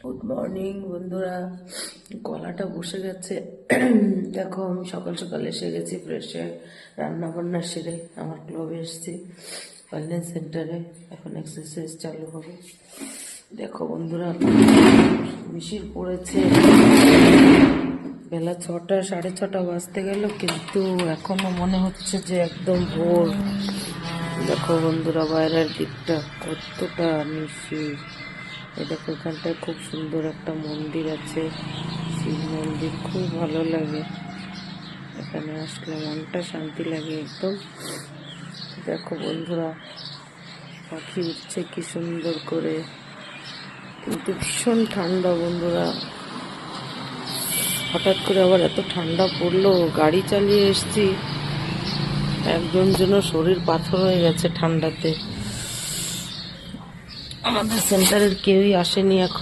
Good morning বন্ধুরা। গলাটা বসে গেছে। দেখো আমি সকাল সকাল এসে গেছি, ফ্রেশে রান্না বান্না সেরে আমার ক্লাবে এসেছি, ওয়েলনেস সেন্টারে। এখন এক্সারসাইজ চালু হবে। দেখো বন্ধুরা, মিশির পড়েছে, বেলা 6টা 6:30 বাজতে গেল, কিন্তু এখনো মনে হচ্ছে যে একদম ভোর। দেখো বন্ধুরা, বাইরের দিকটা কতটা মিশির। এই দেখো, এখানটায় খুব সুন্দর একটা মন্দির আছে, শিব মন্দির, খুব ভালো লাগে। এখানে আসলে মনটা শান্তি লাগে একদম। দেখো বন্ধুরা, পাখি উঠছে কি সুন্দর করে, কিন্তু ভীষণ ঠান্ডা বন্ধুরা। হঠাৎ করে আবার এত ঠান্ডা পড়লো, গাড়ি চালিয়ে এসছি, একজন যেন শরীর পাথর হয়ে গেছে ঠান্ডাতে। আমাদের সেন্টারের কেউই আসেনি এখন।